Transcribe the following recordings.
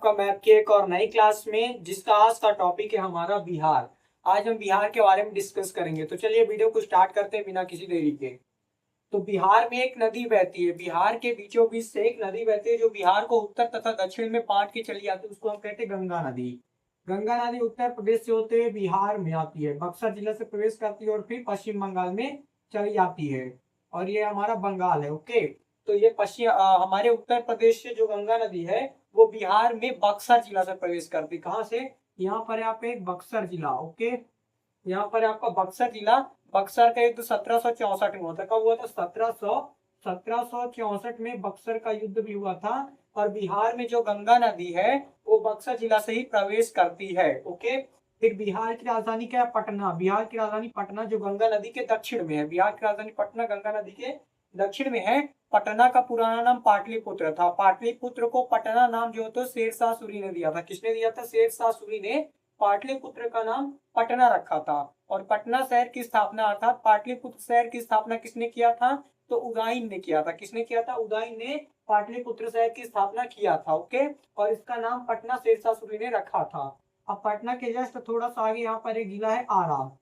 आपका मैथ के एक और नई क्लास में, जिसका आज का टॉपिक है हमारा बिहार। आज हम बिहार के बारे में डिस्कस करेंगे। तो चलिए वीडियो को स्टार्ट करते हैं बिना किसी देरी के। तो बिहार में एक नदी बहती है, बिहार के बीचों बीच से एक नदी बहती है जो बिहार को उत्तर तथा दक्षिण में बांट के चली जाती है। उसको हम कहते हैं गंगा नदी। गंगा नदी उत्तर प्रदेश से होते हुए बिहार में आती है, बक्सर जिले से प्रवेश करती है और फिर पश्चिम बंगाल में चली जाती है। और ये हमारा बंगाल है। ओके, तो ये हमारे उत्तर प्रदेश से जो गंगा नदी है वो बिहार में बक्सर जिला से प्रवेश करती है। कहाँ से? यहाँ पर यहाँ पे बक्सर जिला। ओके, यहाँ पर आपका बक्सर जिला। बक्सर का युद्ध 1764 में हुआ था। कब हुआ था? 1764 में बक्सर का युद्ध भी हुआ था। और बिहार में जो गंगा नदी है वो बक्सर जिला से ही प्रवेश करती है। ओके, फिर बिहार की राजधानी क्या है? पटना। बिहार की राजधानी पटना जो गंगा नदी के दक्षिण में है। बिहार की राजधानी पटना गंगा नदी के दक्षिण में है। पटना का पुराना नाम पाटलिपुत्र था। पाटलिपुत्र को पटना नाम जो तो शेरशाह सूरी ने दिया था। किसने दिया था? शेरशाह सूरी ने पाटलिपुत्र का नाम पटना रखा था। और पटना शहर की स्थापना अर्थात पाटलिपुत्र शहर की स्थापना किसने किया था? तो उदयन ने किया था। किसने किया था? उदयन ने पाटलिपुत्र शहर की स्थापना किया था। ओके, और इसका नाम पटना शेरशाह सूरी ने रखा था। अब पटना के जस्ट थोड़ा सा आगे यहाँ पर एक जिला है आरा।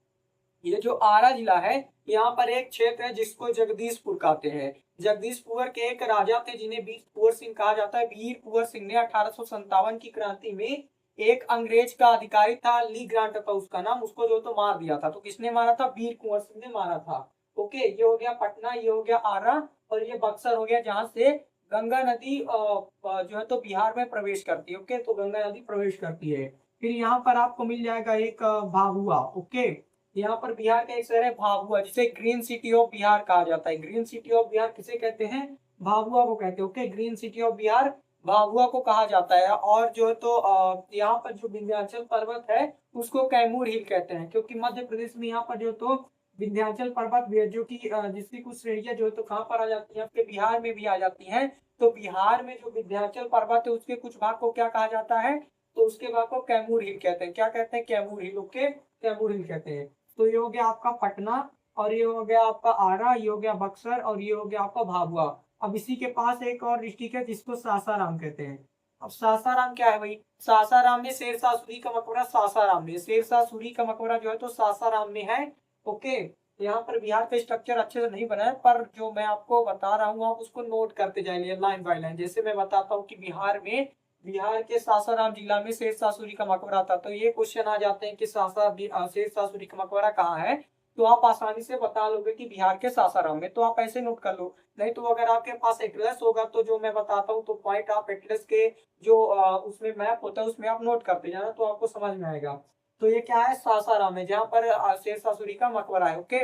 ये जो आरा जिला है, यहाँ पर एक क्षेत्र है जिसको जगदीशपुर कहते हैं। जगदीशपुर के एक राजा थे जिन्हें वीर कुंवर सिंह कहा जाता है। वीर कुंवर सिंह ने 1857 की क्रांति में एक अंग्रेज का अधिकारी था, ली ग्रांट था उसका नाम, उसको जो तो मार दिया था। तो किसने मारा था? वीर कुंवर सिंह ने मारा था। ओके, ये हो गया पटना, ये हो गया आरा, और ये बक्सर हो गया जहां से गंगा नदी जो है तो बिहार में प्रवेश करती है। ओके, तो गंगा नदी प्रवेश करती है। फिर यहाँ पर आपको मिल जाएगा एक भाभुआ। ओके, यहाँ पर बिहार का एक शहर है भाभुआ, जिसे ग्रीन सिटी ऑफ बिहार कहा जाता है। ग्रीन सिटी ऑफ बिहार किसे कहते हैं? भाभुआ को कहते हैं। Okay, green city of Bihar Bhabua को कहा जाता है। और जो है तो यहाँ पर जो विंध्याचल पर्वत है उसको कैमूर हिल कहते हैं, क्योंकि मध्य प्रदेश में यहाँ पर जो तो विंध्याचल पर्वत भी है, जो कि जिसकी कुछ श्रेणियां जो है तो कहाँ पर आ जाती है? आपके बिहार में भी आ जाती हैं। तो बिहार में जो विंध्याचल पर्वत है उसके कुछ भाग को क्या कहा जाता है? तो उसके भाग को कैमूर हिल कहते हैं। क्या कहते हैं? कैमूर हिल। ओके, कैमूर हिल कहते हैं। तो ये हो गया आपका पटना, और ये हो गया आपका आरा, ये हो गया बक्सर, और ये हो गया आपका भाभुआ। अब इसी के पास एक और डिस्ट्रिक्ट है जिसको सासाराम कहते हैं। अब सासाराम क्या है भाई? सासाराम में शेरशाह सूरी का मकबरा सासाराम में, शेरशाह सूरी का मकबरा जो है तो सासाराम में है। ओके, यहाँ पर बिहार का स्ट्रक्चर अच्छे से नहीं बना है, पर जो मैं आपको बता रहा हूँ आप उसको नोट करते जाइए लाइन बाय लाइन। जैसे मैं बताता हूँ कि बिहार के सासाराम जिला में शेरशाह सूरी का मकबरा था, तो ये क्वेश्चन आ जाते हैं कि शेरशाह सूरी का मकबरा कहाँ है, तो आप आसानी से बता लोगे कि बिहार के सासाराम में। तो आप ऐसे नोट कर लो। नहीं तो अगर आपके पास एटलस होगा तो जो मैं बताता हूँ तो पॉइंट आप एटलस के जो उसमें मैप होता है उसमें आप नोट करते जाना, तो आपको समझ में आएगा। तो ये क्या है? सासाराम है, जहाँ पर शेरशाह सूरी का मकबरा है। ओके,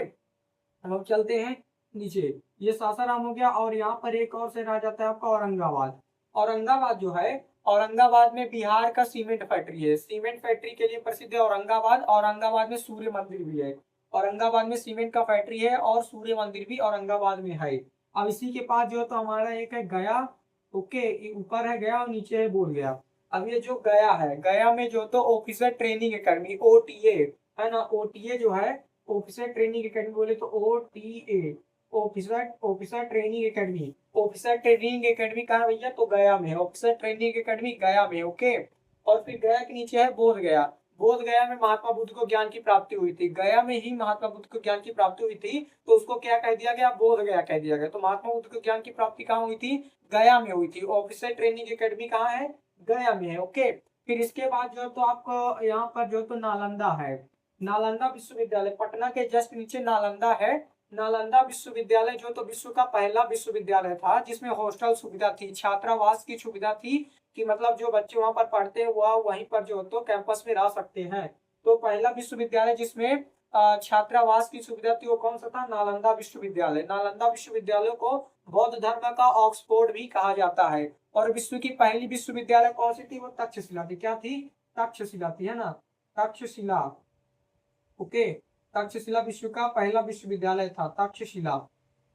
हम चलते हैं नीचे। ये सासाराम हो गया, और यहाँ पर एक और शहर आ जाता है आपका औरंगाबाद। औरंगाबाद जो है, औरंगाबाद में बिहार का सीमेंट फैक्ट्री है। सीमेंट फैक्ट्री के लिए प्रसिद्ध है औरंगाबाद। औरंगाबाद में सूर्य मंदिर भी है। औरंगाबाद में सीमेंट का फैक्ट्री है और सूर्य मंदिर भी औरंगाबाद में है। अब इसी के पास जो है तो हमारा एक है गया। ओके, ऊपर है गया और नीचे है बोध गया। अब ये जो गया है, गया में जो तो ऑफिसर ट्रेनिंग एकेडमी ओटीए है ना, ओटीए जो है ऑफिसर ट्रेनिंग एकेडमी बोले तो OTA, officer officer training academy. Officer training academy कहाँ है भैया? तो गया में है। ऑफिसर ट्रेनिंग एकेडमी गया में। ओके, और फिर गया के नीचे है बोध गया। बोध गया में महात्मा बुद्ध को ज्ञान की प्राप्ति हुई थी। गया में ही महात्मा बुद्ध को ज्ञान की प्राप्ति हुई थी, तो उसको क्या कह दिया गया? बोध गया कह दिया गया। तो महात्मा बुद्ध को ज्ञान की प्राप्ति कहाँ हुई थी? गया में हुई थी। ऑफिसर ट्रेनिंग एकेडमी कहाँ है? गया में है। ओके, फिर इसके बाद जो है तो आपको यहाँ पर जो तो नालंदा है। नालंदा विश्वविद्यालय पटना के जस्ट नीचे नालंदा है। नालंदा विश्वविद्यालय जो तो विश्व का पहला विश्वविद्यालय था जिसमें हॉस्टल सुविधा थी, छात्रावास की सुविधा थी, कि मतलब जो बच्चे वहां पर पढ़ते हैं वह वहीं पर जो तो कैंपस में रह सकते हैं। तो पहला विश्वविद्यालय जिसमें छात्रावास की सुविधा थी वो कौन सा था? नालंदा विश्वविद्यालय। नालंदा विश्वविद्यालय को बौद्ध धर्म का ऑक्सफोर्ड भी कहा जाता है। और विश्व की पहली विश्वविद्यालय कौन सी थी? वो तक्षशिला थी। क्या थी? तक्षशिला थी, है ना, तक्षशिला। ओके, तक्षशिला विश्व का पहला विश्वविद्यालय था, तक्षशिला।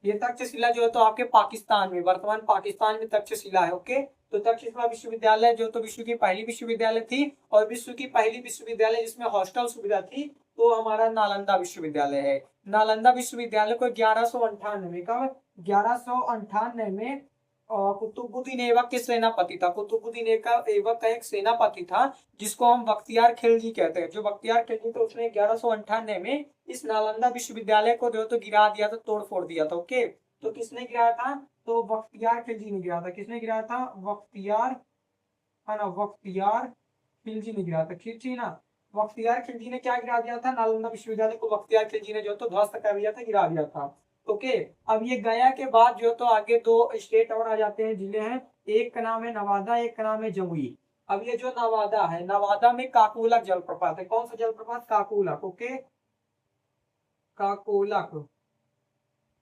ये तक्षशिला जो है तो आपके पाकिस्तान में, वर्तमान पाकिस्तान में तक्षशिला है। ओके, तो तक्षशिला विश्वविद्यालय जो तो विश्व की पहली विश्वविद्यालय थी, और विश्व की पहली विश्वविद्यालय जिसमें हॉस्टल सुविधा थी तो हमारा नालंदा विश्वविद्यालय है। नालंदा विश्वविद्यालय को 1198 का 1198 में कुतुबुद्दीन ऐबक के सेनापति था। कुतुबुद्दीन ऐबक का एक सेनापति था जिसको हम बख्तियार खिलजी कहते हैं। जो बख्तियार खिलजी थे उसने 1198 में इस नालंदा विश्वविद्यालय को जो तो गिरा दिया था, तोड़ फोड़ दिया था। ओके, तो किसने गिराया था? तो बख्तियार खिलजी ने गिराया था। किसने गिराया था? बख्तियार, है ना, बख्तियार खिलजी ने गिराया था। खिलजी ना, बख्तियार खिलजी ने क्या गिरा दिया था? नालंदा विश्वविद्यालय को बख्तियार खिलजी ने जो तो ध्वस्त कर दिया था, गिरा दिया था। ओके, अब ये गया के बाद जो तो आगे दो स्टेट और आ जाते हैं, जिले हैं। एक का नाम है नवादा, एक का नाम है जमुई। अब ये जो नवादा है, नवादा में काकोलक जलप्रपात है। कौन सा जलप्रपात? काकोलक। ओके, काकोलक।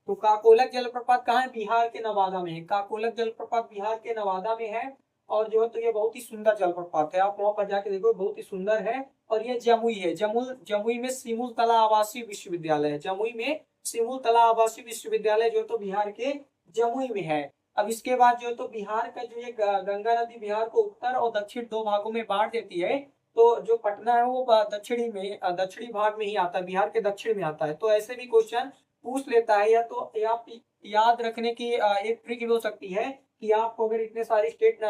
तो काकोलक जलप्रपात कहाँ है? बिहार के नवादा में है। काकोलक जलप्रपात बिहार के नवादा में है। और जो है तो ये बहुत ही सुंदर जलप्रपात है, आप वहां पर जाके देखो, बहुत ही सुंदर है। और ये जमुई है। जमुई में सिमुल तला आवासीय विश्वविद्यालय है। जमुई में सिमुल तला आवासीय विश्वविद्यालय जो तो बिहार के जमुई में है। अब इसके बाद जो तो बिहार का जो ये गंगा नदी बिहार को उत्तर और दक्षिण दो भागों में बांट देती है। तो जो पटना है वो दक्षिणी भाग में ही आता है, बिहार के दक्षिण में आता है। तो ऐसे भी क्वेश्चन पूछ लेता है। या तो आप याद रखने की एक ट्रिक हो सकती है कि आपको अगर इतने सारे स्टेट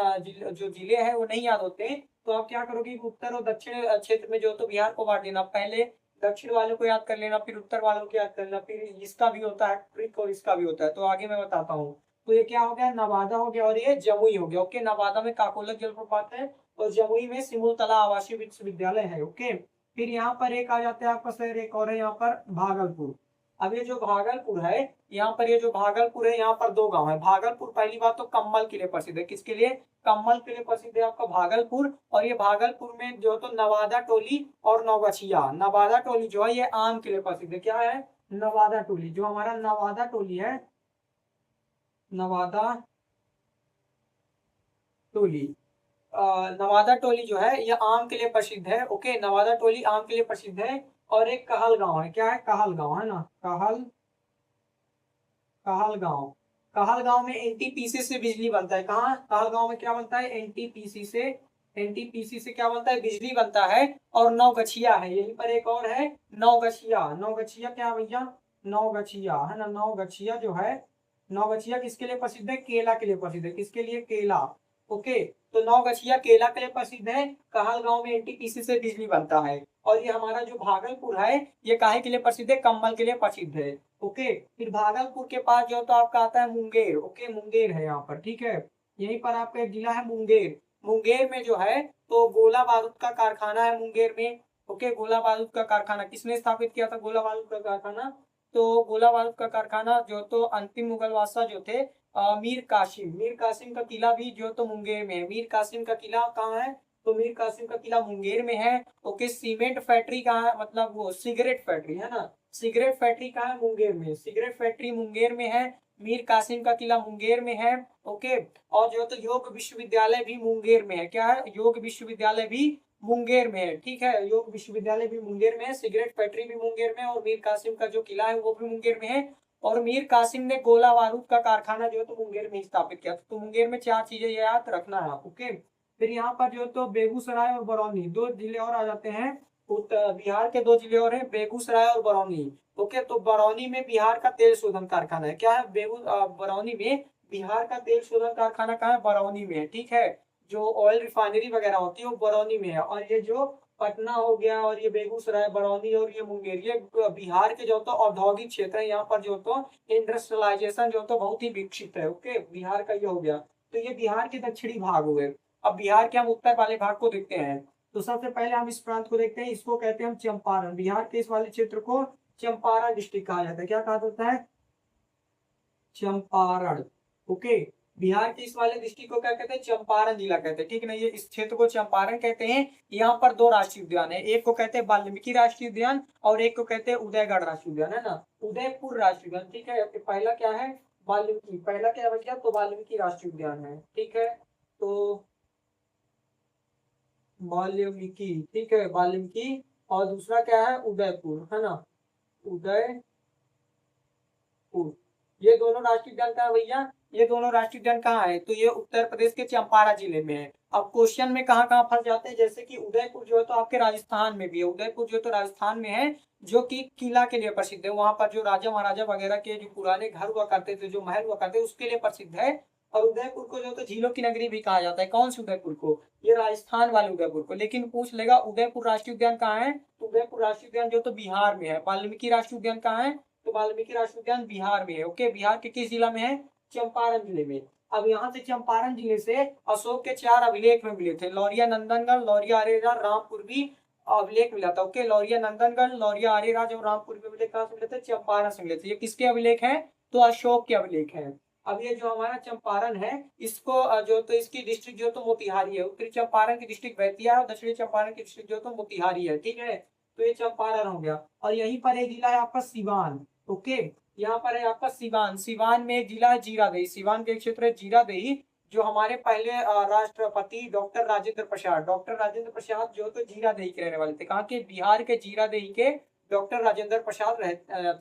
जो जिले हैं वो नहीं याद होते, तो आप क्या करोगे? उत्तर और दक्षिण क्षेत्र में जो तो बिहार को बांट देना। पहले दक्षिण वालों को याद कर लेना, फिर उत्तर वालों को याद कर लेना, फिर इसका भी होता है ट्रिक और इसका भी होता है। तो आगे मैं बताता हूँ। तो ये क्या हो गया? नवादा हो गया और ये जमुई हो गया। ओके, नवादा में काकोलक जलप्रपात है और जमुई में सिमुलतला आवासीय विश्वविद्यालय है। ओके, फिर यहाँ पर एक आ जाता है आपका शहर, एक और है यहाँ पर भागलपुर। अब ये जो भागलपुर है, यहाँ पर ये जो भागलपुर है, यहाँ पर दो गांव है। भागलपुर पहली बात तो कम्बल के लिए प्रसिद्ध है। किसके लिए? कम्बल के लिए प्रसिद्ध है आपका भागलपुर। और ये भागलपुर में जो तो नवादा टोली और नौगछिया, नवादा टोली जो है ये आम के लिए प्रसिद्ध है। क्या है? नवादा टोली। जो हमारा नवादा टोली है, नवादा टोली, नवादा टोली जो है ये आम के लिए प्रसिद्ध है। ओके, नवादा टोली आम के लिए प्रसिद्ध है। और एक कहल गांव है। क्या है? कहल गांव, है ना, कहलगांव। कहलगांव में एनटीपीसी से बिजली बनता है। कहाँ? कहलगांव में क्या बनता है? एनटीपीसी से। एनटीपीसी से क्या बनता है? बिजली बनता है। और नौगछिया है, यहीं पर एक और है, नौगछिया। नौगछिया क्या भैया? नौगछिया, है ना, नौगछिया जो है, नौगछिया किसके लिए प्रसिद्ध है? केला के लिए प्रसिद्ध है। किसके लिए? केला। ओके, तो नौगछिया केला के लिए प्रसिद्ध है। कहलगांव में एनटीपीसी से बिजली बनता है। और ये हमारा जो भागलपुर है, ये काहे के लिए प्रसिद्ध है? कम्बल के लिए प्रसिद्ध है। ओके, फिर भागलपुर के पास जो तो आपका आता है मुंगेर। ओके, मुंगेर है यहाँ पर, ठीक है। यहीं पर आपका एक जिला है मुंगेर। मुंगेर में जो है तो गोला बारूद का कारखाना है मुंगेर में। ओके, गोला बारूद का कारखाना किसने स्थापित किया था? गोला बारूद का कारखाना, तो गोला बारूद का कारखाना जो तो अंतिम मुगल बादशाह जो थे मीर कासिम का किला भी जो तो मुंगेर में है। मीर कासिम का किला कहाँ है? तो मीर कासिम का किला मुंगेर में है। ओके, सीमेंट फैक्ट्री कहाँ है? मतलब वो सिगरेट फैक्ट्री, है ना, सिगरेट फैक्ट्री कहाँ है? मुंगेर में। सिगरेट फैक्ट्री मुंगेर में है। मीर कासिम का किला मुंगेर में है। ओके, और जो तो योग विश्वविद्यालय भी मुंगेर में है। क्या है? योग विश्वविद्यालय भी मुंगेर में है, ठीक है। योग विश्वविद्यालय भी मुंगेर में है, सिगरेट फैक्ट्री भी मुंगेर में है, और मीर कासिम का जो किला है वो भी मुंगेर में है। और मीर कासिम ने गोला बारूद का कारखाना जो है तो मुंगेर में स्थापित किया था। तो मुंगेर में चार चीजें याद रखना है आप। ओके, फिर यहाँ पर जो तो बेगूसराय और बरौनी दो जिले और आ जाते हैं। उत्तर बिहार के दो जिले और हैं, बेगूसराय और बरौनी। ओके, तो बरौनी में बिहार का तेल शोधन कारखाना है। क्या है? बरौनी में बिहार का तेल शोधन कारखाना कहाँ है? बरौनी में है, ठीक है। जो ऑयल रिफाइनरी वगैरह होती है वो बरौनी में है। और ये जो पटना हो गया और ये बेगूसराय, बरौनी और ये मुंगेर, ये बिहार के जो तो औद्योगिक क्षेत्र है। यहाँ पर जो तो इंडस्ट्रियलाइजेशन जो तो बहुत ही विकसित है। ओके, बिहार का ये हो गया। तो ये बिहार के दक्षिणी भाग हुए। अब बिहार के हम उत्तर वाले भाग को देखते हैं। तो सबसे पहले हम इस प्रांत को देखते हैं, इसको कहते हैं हम चंपारण। बिहार के इस वाले क्षेत्र को चंपारण डिस्ट्रिक्ट कहा जाता है। क्या कहा जाता है? चंपारण। ओके, बिहार के इस वाले डिस्ट्रिक्ट को क्या कहते हैं? चंपारण जिला कहते हैं, ठीक है ना। ये इस क्षेत्र को चंपारण कहते हैं। यहाँ पर दो राष्ट्रीय उद्यान है, एक को कहते हैं वाल्मीकि राष्ट्रीय उद्यान और एक को कहते हैं उदयगढ़ राष्ट्रीय उद्यान, है ना, उदयपुर राष्ट्रीय उद्यान, ठीक है। पहला क्या है? वाल्मीकि। पहला क्या है भैया? तो वाल्मीकि राष्ट्रीय उद्यान है, ठीक है। तो वाल्मीकि, ठीक है, वाल्मीकि। और दूसरा क्या है? उदयपुर, है ना, उदयपुर। ये दोनों राष्ट्रीय उद्यान कहाँ है भैया? ये दोनों राष्ट्रीय उद्यान कहाँ है? तो ये उत्तर प्रदेश के चंपारण जिले में है। अब क्वेश्चन में कहाँ कहाँ फंस जाते हैं, जैसे कि उदयपुर जो है तो आपके राजस्थान में भी है। उदयपुर जो तो राजस्थान में है, जो कि किला के लिए प्रसिद्ध है। वहां पर जो राजा महाराजा वगैरह के जो पुराने घर हुआ करते थे, जो महल हुआ करते थे, उसके लिए प्रसिद्ध है। और उदयपुर को जो तो झीलों की नगरी भी कहा जाता है। कौन सी उदयपुर को? ये राजस्थान वाले उदयपुर को। लेकिन पूछ लेगा उदयपुर राष्ट्रीय उद्यान कहाँ है, तो उदयपुर राष्ट्रीय उद्यान जो तो बिहार में है। वाल्मीकि राष्ट्रीय उद्यान कहाँ है, तो वाल्मीकि राष्ट्रीय उद्यान बिहार में है। ओके, बिहार के किस जिला में है, चंपारण जिले में। अब यहाँ से चंपारण जिले से अशोक के 4 अभिलेख में मिले थे, लौरिया नंदनगढ़, लौरिया अरेरा, रामपुर भी अभिलेख मिला था। ओके, लौरिया नंदनगढ़, लौरिया अरेराज और रामपुर के अभिलेख कहाँ से मिले थे, चंपारण से मिले थे। ये किसके अभिलेख हैं, तो अशोक के अभिलेख हैं। अब ये जो हमारा चंपारण है, इसको जो तो इसकी डिस्ट्रिक्ट जो तो मोतिहारी है। उत्तरी चंपारण की डिस्ट्रिक्ट बैतिया है और दक्षिणी चंपारण की डिस्ट्रिक्ट जो तो मोतिहारी है। ठीक है, तो ये चंपारण हो गया। और यहीं पर एक जिला है आपका सिवान। ओके, यहाँ पर है आपका सिवान। सिवान में एक जिला है जीरादेई। सिवान के एक क्षेत्र है जीरादेई, जो हमारे पहले राष्ट्रपति डॉक्टर राजेंद्र प्रसाद, जो तो जीरादेई के रहने वाले थे। कहाँ के, बिहार के जीरादेई के डॉक्टर राजेंद्र प्रसाद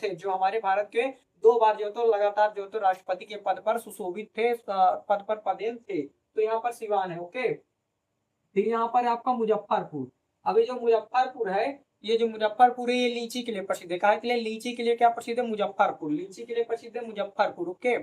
थे, जो हमारे भारत के 2 बार जो तो लगातार जो तो राष्ट्रपति के पद पर सुशोभित थे, पद पर पदेन थे। तो यहाँ पर सिवान है। ओके, फिर यहाँ पर आपका मुजफ्फरपुर। अभी जो मुजफ्फरपुर है, ये जो मुजफ्फरपुर है, ये लीची के लिए प्रसिद्ध है। कहा के लिए, लीची के लिए क्या प्रसिद्ध है, मुजफ्फरपुर। लीची के लिए प्रसिद्ध है मुजफ्फरपुर। ओके,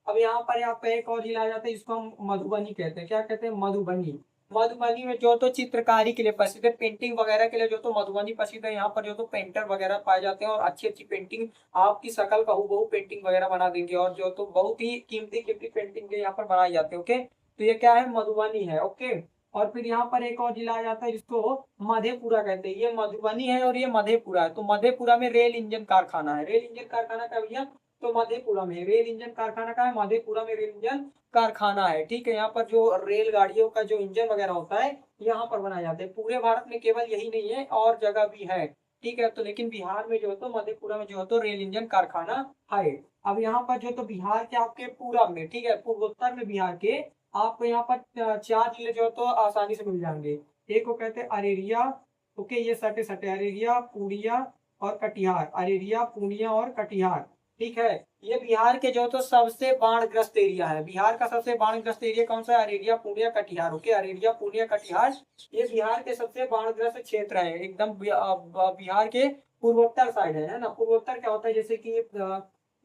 अब यहाँ पर आपका एक और जिला आ जाता है, इसको हम मधुबनी कहते हैं। क्या कहते हैं, मधुबनी। मधुबनी में जो तो चित्रकारी के लिए प्रसिद्ध है, पेंटिंग वगैरह के लिए जो तो मधुबनी प्रसिद्ध है। यहाँ पर जो तो पेंटर वगैरह पाए जाते हैं और अच्छी अच्छी पेंटिंग, आपकी शकल का हूबहू पेंटिंग वगैरह बना देंगे, और जो तो बहुत ही कीमती कीमती पेंटिंग यहाँ पर बनाई जाती है। ओके, तो ये क्या है, मधुबनी है। ओके, और फिर यहाँ पर एक और जिला आ जाता है, जिसको मधेपुरा कहते हैं। ये मधुबनी है और ये मधेपुरा है। तो मधेपुरा में रेल इंजन कारखाना है। रेल इंजन कारखाना का भैया, तो मधेपुरा में रेल इंजन कारखाना का है। मधेपुरा में रेल इंजन कारखाना है। ठीक है, यहाँ पर जो रेलगाड़ियों का जो इंजन वगैरह होता है, यहाँ पर बनाए जाते हैं। पूरे भारत में केवल यही नहीं है, और जगह भी है। ठीक है, तो लेकिन बिहार में जो है तो मधेपुरा में जो है तो रेल इंजन कारखाना है। अब यहाँ पर जो तो बिहार के आपके पूर्व में, ठीक है, पूर्वोत्तर में बिहार के आपको यहाँ पर 4 जिले जो है तो आसानी से मिल जाएंगे। एक को कहते हैं अरेरिया। ओके, ये सटे सटे अरेरिया, पूर्णिया और कटिहार। अरेरिया, पूर्णिया और कटिहार। ठीक है, ये बिहार के जो तो सबसे बाढ़ग्रस्त एरिया है। बिहार का सबसे बाढ़ग्रस्त एरिया कौन सा है, अरेरिया, पूर्णिया, कटिहार। ओके, अरेरिया, पूर्णिया, कटिहार, ये बिहार के सबसे बाढ़ग्रस्त क्षेत्र है। एकदम बिहार के पूर्वोत्तर साइड है ना। पूर्वोत्तर क्या होता है, जैसे कि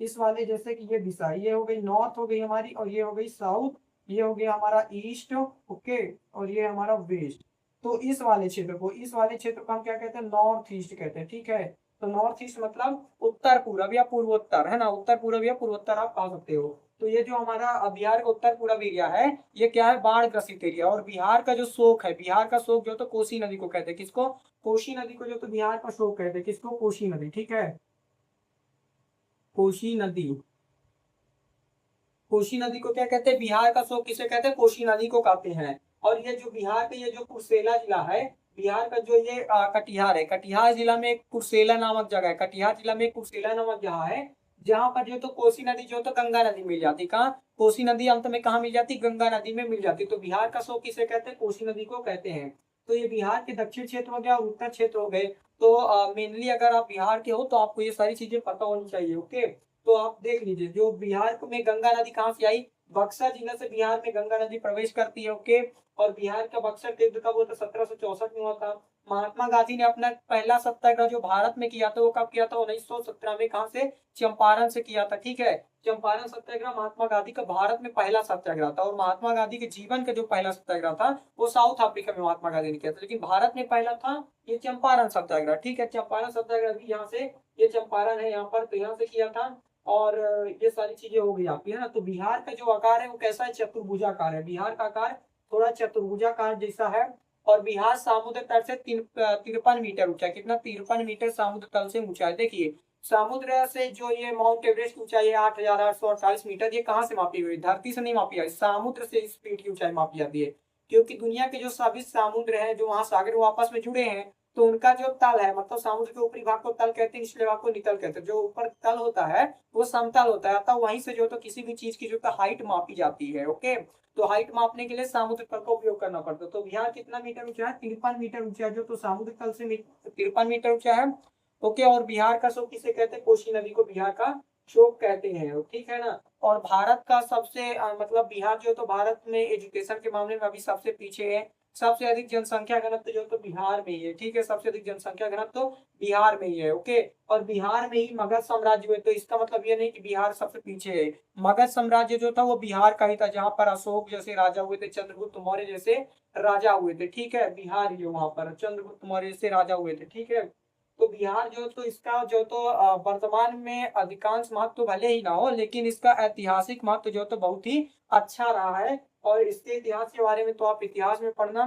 इस वाले, जैसे कि ये दिशा, ये हो गई नॉर्थ हो गई हमारी, और ये हो गई साउथ, ये हो गया हमारा ईस्ट। ओके, और ये हमारा वेस्ट। तो इस वाले क्षेत्र को, हम क्या कहते हैं, नॉर्थ ईस्ट कहते हैं। ठीक है, तो नॉर्थ ईस्ट मतलब उत्तर पूर्व या पूर्वोत्तर, है ना। उत्तर पूर्व या पूर्वोत्तर आप कह सकते हो। तो ये जो हमारा बिहार का उत्तर पूर्व एरिया है, ये क्या है, बाढ़ ग्रसित एरिया। और बिहार का जो शोक है, बिहार का शोक जो तो कोसी नदी को कहते हैं। किसको, कोसी नदी को जो तो बिहार का शोक कहते हैं। किसको, कोसी नदी। ठीक है, कोसी नदी। कोसी नदी को क्या कहते हैं, बिहार का शोक किसे कहते हैं, कोसी नदी को कहते हैं। और ये जो बिहार का ये जो कुर्सेला जिला है, बिहार का जो ये कटिहार है, कटिहार जिला में एक कुर्सेला नामक जगह है। कटिहार जिला में एक कुर्सेला नामक जगह है, जहाँ पर जो तो कोसी नदी जो तो गंगा नदी मिल जाती। कहाँ, कोसी नदी अंत में कहाँ मिल जाती, गंगा नदी में मिल जाती। तो बिहार का शोक किसे कहते हैं, कोसी नदी को कहते हैं। तो ये बिहार के दक्षिण क्षेत्र हो गया और उत्तर क्षेत्र हो गए। तो मेनली अगर आप बिहार के हो तो आपको ये सारी चीजें पता होनी चाहिए। ओके, तो आप देख लीजिए, जो बिहार में गंगा नदी कहाँ से आई, बक्सर जिला से बिहार में गंगा नदी प्रवेश करती है। ओके, और बिहार का बक्सर युद्ध कब हुआ था, 1764 में हुआ था। महात्मा गांधी ने अपना पहला सत्याग्रह जो भारत में किया था, वो कब किया था, 1917 में। कहाँ से, चंपारण से किया था। ठीक है, चंपारण सत्याग्रह महात्मा गांधी का भारत में पहला सत्याग्रह था। और महात्मा गांधी के जीवन का जो पहला सत्याग्रह था, वो साउथ अफ्रीका में महात्मा गांधी ने किया था, लेकिन भारत में पहला था ये चंपारण सत्याग्रह। ठीक है, चंपारण सत्याग्रह भी यहाँ से, ये चंपारण है यहाँ पर, तो यहाँ से किया था। और ये सारी चीजें हो गई आपकी, है ना। तो बिहार का जो आकार है वो कैसा है, चतुर्भुजाकार है। बिहार का आकार थोड़ा चतुर्भुजाकार जैसा है। और बिहार समुद्र तल से 53 मीटर ऊंचा है। कितना, 53 मीटर समुद्र तल से ऊंचा है। देखिए, समुद्र से जो ये माउंट एवरेस्ट की ऊंचाई है 8,848 मीटर, ये कहाँ से मापी गई, धरती से नहीं मापी जाती, समुद्र से इस पीठ की ऊंचाई मापी जाती है। क्योंकि दुनिया के जो सभी समुद्र है, जो वहां सागर वो आपस में जुड़े हैं, तो उनका जो तल है, मतलब समुद्र के ऊपरी भाग को तल कहते हैं, निचले भाग को नितल कहते हैं। जो ऊपर तल होता है वो समतल होता है, अतः वहीं से जो तो किसी भी चीज की जो हाइट मापी जाती है। ओके, तो हाइट मापने के लिए समुद्र तल का उपयोग करना पड़ता है। तो बिहार कितना मीटर ऊंचा है, 53 मीटर ऊंचा है, जो तो समुद्र तल से 53 मीटर ऊंचा है। ओके, और बिहार का शोक किसे कहते हैं, कोसी नदी को बिहार का शोक कहते हैं। ठीक है ना। और भारत का सबसे मतलब बिहार जो तो भारत में एजुकेशन के मामले में अभी सबसे पीछे है। सबसे अधिक जनसंख्या घनत्व जो तो बिहार में ही है, ठीक है, सबसे अधिक जनसंख्या घनत्व तो बिहार में ही है। ओके, और बिहार में ही मगध साम्राज्य हुए, तो इसका मतलब ये नहीं कि बिहार सबसे पीछे है। मगध साम्राज्य जो था वो बिहार का ही था, जहां पर अशोक जैसे राजा हुए थे, चंद्रगुप्त मौर्य जैसे राजा हुए थे, ठीक है, बिहार ही है, वहां पर चंद्रगुप्त मौर्य जैसे राजा हुए थे, ठीक है। तो बिहार जो तो इसका जो तो वर्तमान में अधिकांश महत्व तो भले ही ना हो, लेकिन इसका ऐतिहासिक महत्व जो तो बहुत ही अच्छा रहा है। और इसके इतिहास के बारे में तो आप इतिहास में पढ़ना।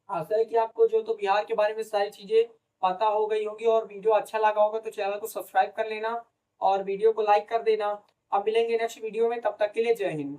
आशा है कि आपको जो तो बिहार के बारे में सारी चीजें पता हो गई होगी, और वीडियो अच्छा लगा होगा तो चैनल को सब्सक्राइब कर लेना और वीडियो को लाइक कर देना। अब मिलेंगे नेक्स्ट वीडियो में, तब तक के लिए जय हिंद।